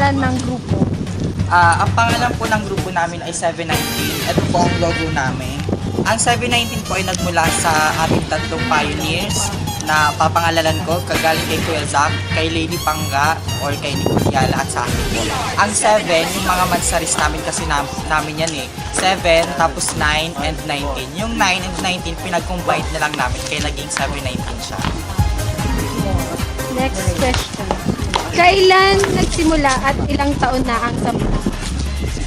pangalan ng grupo? Ang pangalan po ng grupo namin ay 719. Ito po ang logo namin. Ang 719 po ay nagmula sa ating tatlong pioneers na papangalanan ko, kagaling kay Kuya Zach, kay Lady Pangga, or kay Nicole Yala at sa akin po. Ang 7, yung mga mansaris namin kasi namin yan eh. 7, tapos 9 and 19. Yung 9 and 19, pinag-combine na lang namin, kaya naging 719 siya. Next question. Kailan nagsimula at ilang taon na ang sampa?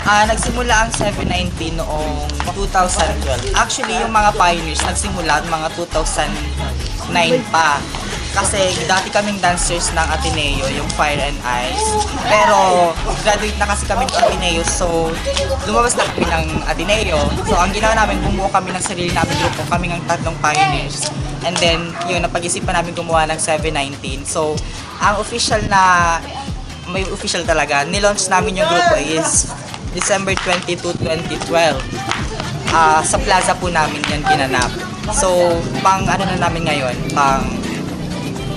Nagsimula ang 719 noong 2012. Actually, yung mga pioneers nagsimula mga 2009 pa. Kasi dati kaming dancers ng Ateneo, yung Fire and Ice. Pero graduate na kasi kami ng Ateneo, so lumabas na kami ng Ateneo. So ang ginawa namin, bumuo kami ng sarili namin grupo, kami ng tatlong pioneers. And then, yun, napag-isipan namin gumawa ng 719. So, ang official na, may official talaga, nilaunch namin yung grupo is December 22, 2012. Sa plaza po namin yan ginanap. So, pang ano na namin ngayon, pang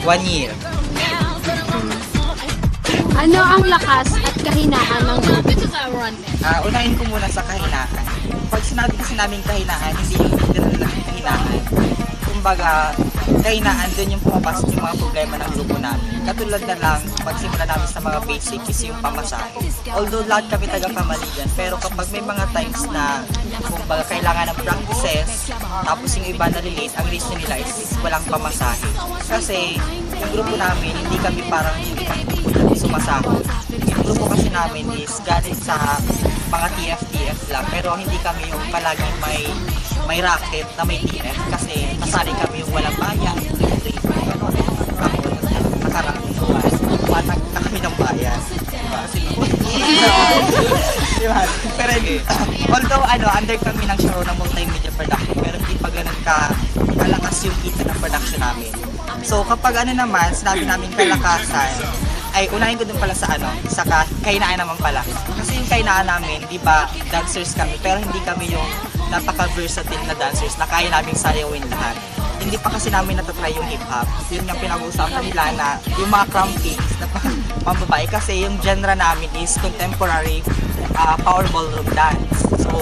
1 year. Ano ang lakas at kahinaan ng grupo? Unahin ko muna sa kahinaan. Pag sinabi kasi namin kahinaan, hindi yung literal na kahinaan. Kumbaga, kahinaan dun yung pumapasok yung mga problema ng grupo namin. Katulad na lang, pagsimula namin sa mga basic is yung pamasahe. Although lahat kami taga-pamaligan, pero kapag may mga times na kumbaga kailangan ng practices, tapos yung iba na relate, ang reason nila is walang pamasahe. Kasi yung grupo namin, hindi kami parang sumasahod. Yung grupo kasi namin is galing sa mga TF-TF lang, pero hindi kami yung palaging may racket na may TF kasi nasali kami yung walang bayan, yung trade, tapos nakarang patag na kami ng bayan. Diba? Pero although under kami ng show ng multimedia production, pero hindi pa ganun kalakas yung kita ng production namin. So kapag naman, sinabi namin kalakasan, ay unahin ko dun pala sa kahinaan naman pala. Kasi yung kahinaan namin, di ba, dancers kami, pero hindi kami yung napaka-versatile na dancers na kaya namin sayawin lahat. Hindi pa kasi namin natatry yung hip-hop. Yun yung pinag-uusapan nila na yung mga crumpings na pambabae kasi yung genre namin is contemporary power ballroom dance. So,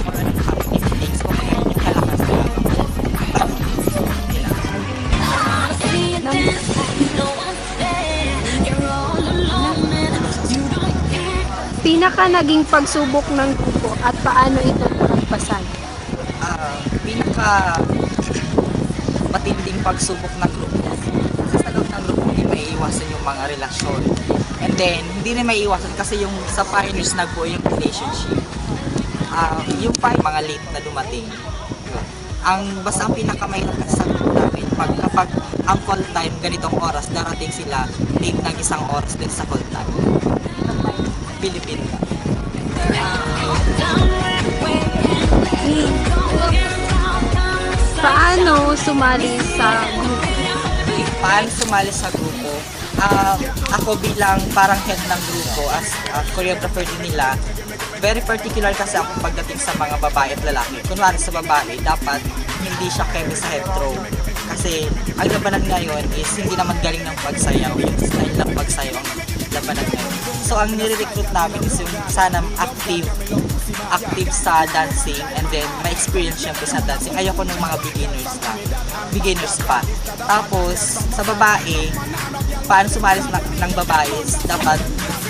mga happening things, kung mga yung kalakas na Pinaka naging pagsubok ng grupo at paano ito nalagpasan? Pinaka matinding pagsubok ng grupo. Kasi sa loob ng grupo, hindi may iwasan yung mga relasyon. And then, hindi na may iwasan kasi yung sa pioneers nagbuo yung relationship. Yung mga late na dumating. Basta ang pinakamahirap kasi sa grupo namin, kapag ang call time, ganitong oras, darating sila late ng isang oras din sa call time. Philippine ka. Paano sumali sa grupo? Paano sumali sa grupo? Ako bilang parang head ng grupo as choreographer din nila, very particular kasi ako pagdating sa mga babae at lalaki. Kunwari sa babae, dapat hindi siya kemi sa head throw. Kasi ang labanan ngayon is hindi naman galing ng pagsayaw, yung style ng pagsayaw ang labanan ngayon. So ang nire-recruit namin is yung sana active sa dancing and then may experience syempre sa dancing. Ayoko ng mga beginners pa. Tapos sa babae, paano sumali ng babae is dapat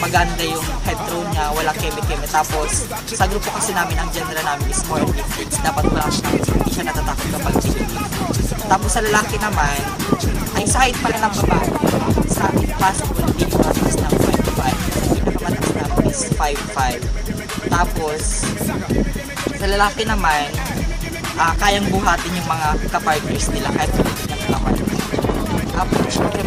maganda yung head throw niya, walang keme-keme. Tapos sa grupo kasi namin, ang genre namin is more gifted. Dapat wala siya, hindi siya natatakot kapag gifted. Tapos sa lalaki naman, ay sa height pala ng babae, sa ating possible, hindi yung mataas ng 5'5". Pinakamataas namin is 5'5". Tapos, sa lalaki naman, kayang buhatin yung mga kapartners nila kahit hindi niya kapartners. Tapos, syempre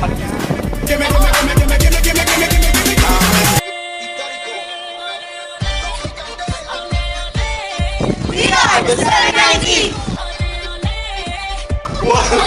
Wow!